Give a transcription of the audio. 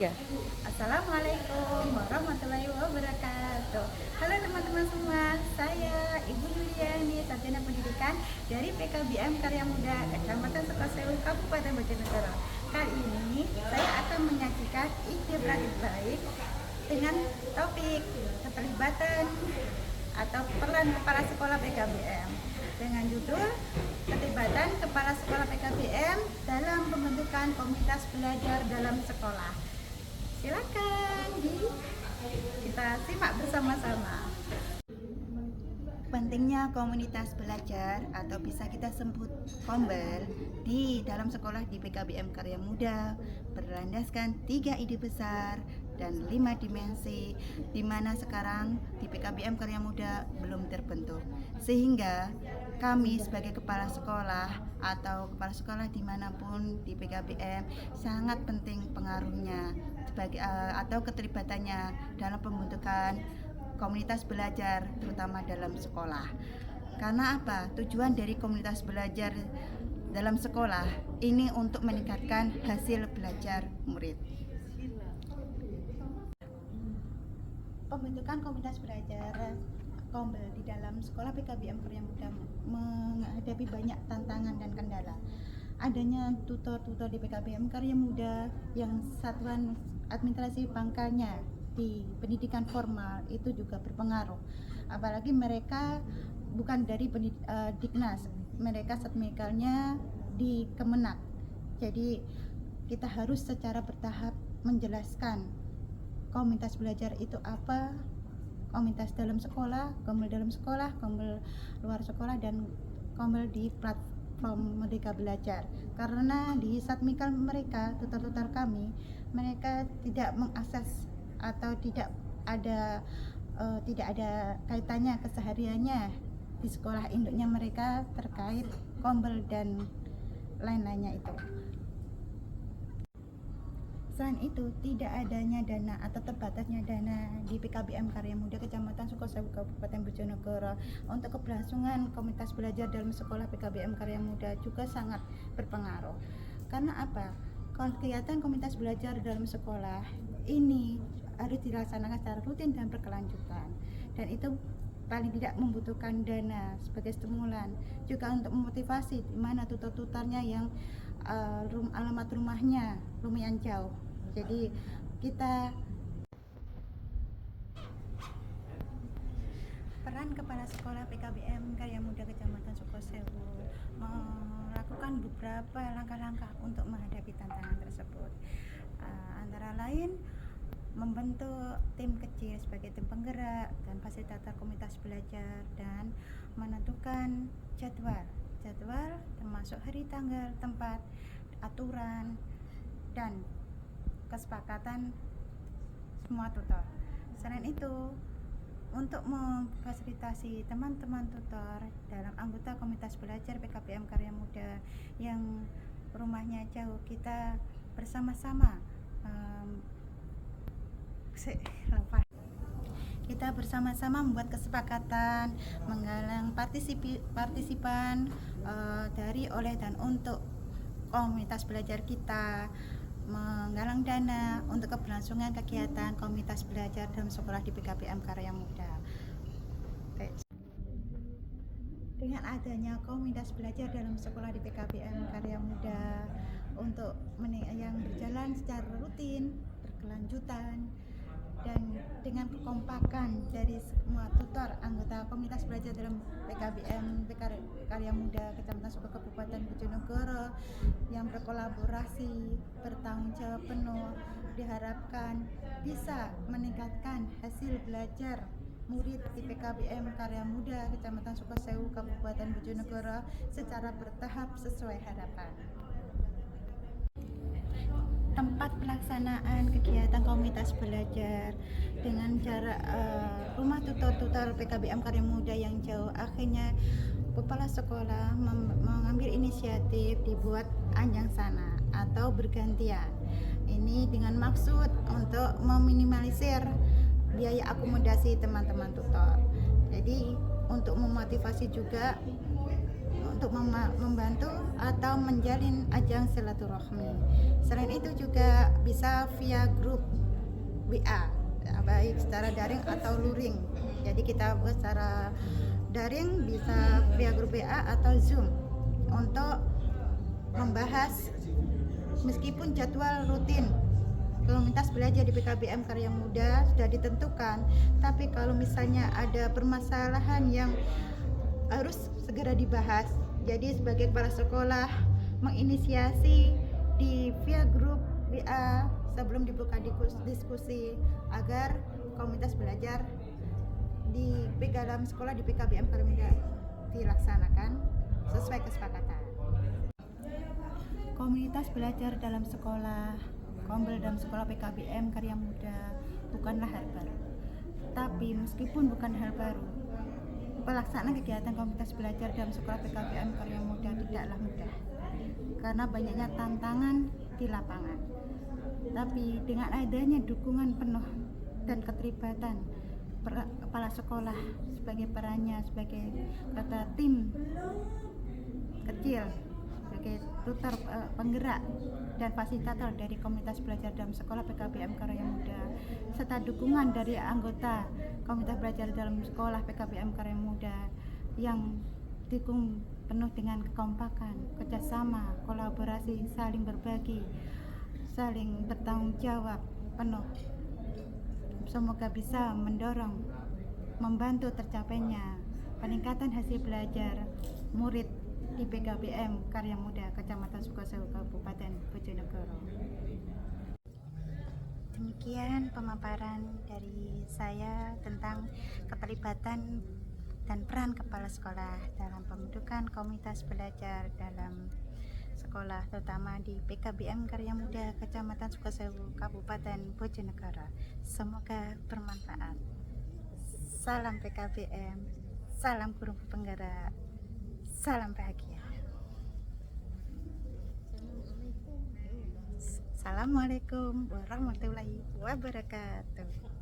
Ya. Assalamualaikum warahmatullahi wabarakatuh. Halo teman-teman semua, saya Ibu Yuliani, Sarjana Pendidikan dari PKBM Karya Muda Kecamatan Sukosewu, Kabupaten Bojonegoro. Kali ini saya akan menyajikan ide praktik baik dengan topik keterlibatan atau peran kepala sekolah PKBM dengan judul keterlibatan kepala sekolah PKBM dalam pembentukan komunitas belajar dalam sekolah. Silakan kita simak bersama-sama. Pentingnya komunitas belajar atau bisa kita sebut kombel di dalam sekolah di PKBM Karya Muda berlandaskan 3 ide besar dan 5 dimensi, di mana sekarang di PKBM Karya Muda belum terbentuk, sehingga kami sebagai kepala sekolah atau kepala sekolah dimanapun di PKBM sangat penting pengaruhnya sebagai atau keterlibatannya dalam pembentukan komunitas belajar terutama dalam sekolah. Karena apa? Tujuan dari komunitas belajar dalam sekolah ini untuk meningkatkan hasil belajar murid. Pembentukan komunitas belajar kombel di dalam sekolah PKBM Karya Muda menghadapi banyak tantangan dan kendala. Adanya tutor-tutor di PKBM Karya Muda yang satuan administrasi pangkalnya di pendidikan formal itu juga berpengaruh. Apalagi mereka bukan dari Diknas, mereka satmikalnya di Kemenak. Jadi kita harus secara bertahap menjelaskan komunitas belajar itu apa, komunitas dalam sekolah, kombel luar sekolah, dan kombel di platform Merdeka Belajar. Karena di satmikal mereka, tutor-tutor kami, mereka tidak mengakses atau tidak ada kaitannya kesehariannya di sekolah induknya mereka terkait kombel dan lain-lainnya itu. Selain itu, tidak adanya dana atau terbatasnya dana di PKBM Karya Muda Kecamatan Sukosewu, Kabupaten Bojonegoro untuk keberlangsungan komunitas belajar dalam sekolah PKBM Karya Muda juga sangat berpengaruh. Karena apa? Kegiatan komunitas belajar dalam sekolah ini harus dilaksanakan secara rutin dan berkelanjutan, dan itu paling tidak membutuhkan dana sebagai stimulan, juga untuk memotivasi di mana tutor-tutornya yang alamat rumahnya lumayan jauh. Jadi kita peran kepala sekolah PKBM Karya Muda Kecamatan Sukosewu melakukan beberapa langkah-langkah untuk menghadapi tantangan tersebut. Antara lain membentuk tim kecil sebagai tim penggerak dan fasilitator komunitas belajar, dan menentukan jadwal termasuk hari, tanggal, tempat, aturan, dan kesepakatan semua tutor. Selain itu, untuk memfasilitasi teman-teman tutor dalam anggota komunitas belajar PKBM Karya Muda yang rumahnya jauh, kita bersama-sama membuat kesepakatan menggalang partisipan dari, oleh, dan untuk komunitas belajar kita, menggalang dana untuk keberlangsungan kegiatan komunitas belajar dalam sekolah di PKBM Karya Muda. Dengan adanya komunitas belajar dalam sekolah di PKBM Karya Muda untuk yang berjalan secara rutin, berkelanjutan, dan dengan kekompakan dari semua tutor anggota komunitas belajar dalam PKBM Karya Muda Kecamatan Sukosewu, Kabupaten Bojonegoro yang berkolaborasi, bertanggung jawab penuh, diharapkan bisa meningkatkan hasil belajar murid di PKBM Karya Muda Kecamatan Sukosewu, Kabupaten Bojonegoro secara bertahap sesuai harapan. Tempat pelaksanaan kegiatan komunitas belajar dengan jarak rumah tutor PKBM Karya Muda yang jauh, akhirnya kepala sekolah mengambil inisiatif dibuat anjang sana atau bergantian. Ini dengan maksud untuk meminimalisir biaya akomodasi teman-teman tutor. Jadi untuk memotivasi juga untuk membantu atau menjalin ajang silaturahmi. Selain itu juga bisa via grup WA, baik secara daring atau luring. Jadi kita secara daring bisa via grup WA atau Zoom untuk membahas, meskipun jadwal rutin komunitas belajar di PKBM Karya Muda sudah ditentukan, tapi kalau misalnya ada permasalahan yang harus segera dibahas, jadi sebagai kepala sekolah menginisiasi di via grup WA sebelum dibuka diskusi agar komunitas belajar di dalam sekolah di PKBM Karya Muda dilaksanakan sesuai kesepakatan. Komunitas belajar dalam sekolah, Kombel dalam sekolah PKBM Karya Muda bukanlah hal baru. Tapi meskipun bukan hal baru, pelaksanaan kegiatan komunitas belajar dalam sekolah PKBM Karya Muda tidaklah mudah karena banyaknya tantangan di lapangan. Tapi dengan adanya dukungan penuh dan keterlibatan kepala sekolah sebagai perannya sebagai kata tim kecil, sebagai tutor penggerak dan fasilitator dari komunitas belajar dalam sekolah PKBM Karya Muda, serta dukungan dari anggota komunitas belajar dalam sekolah PKBM Karya Muda yang didukung penuh dengan kekompakan, kerjasama, kolaborasi, saling berbagi, saling bertanggung jawab penuh. Semoga bisa mendorong, membantu tercapainya peningkatan hasil belajar murid di PKBM Karya Muda Kecamatan Sukosewu Kabupaten Bojonegoro. Demikian pemaparan dari saya tentang keterlibatan dan peran kepala sekolah dalam pembentukan komunitas belajar dalam sekolah, terutama di PKBM Karya Muda Kecamatan Sukosewu Kabupaten Bojonegoro. Semoga bermanfaat. Salam PKBM, salam guru penggerak, salam bahagia. Assalamualaikum warahmatullahi wabarakatuh.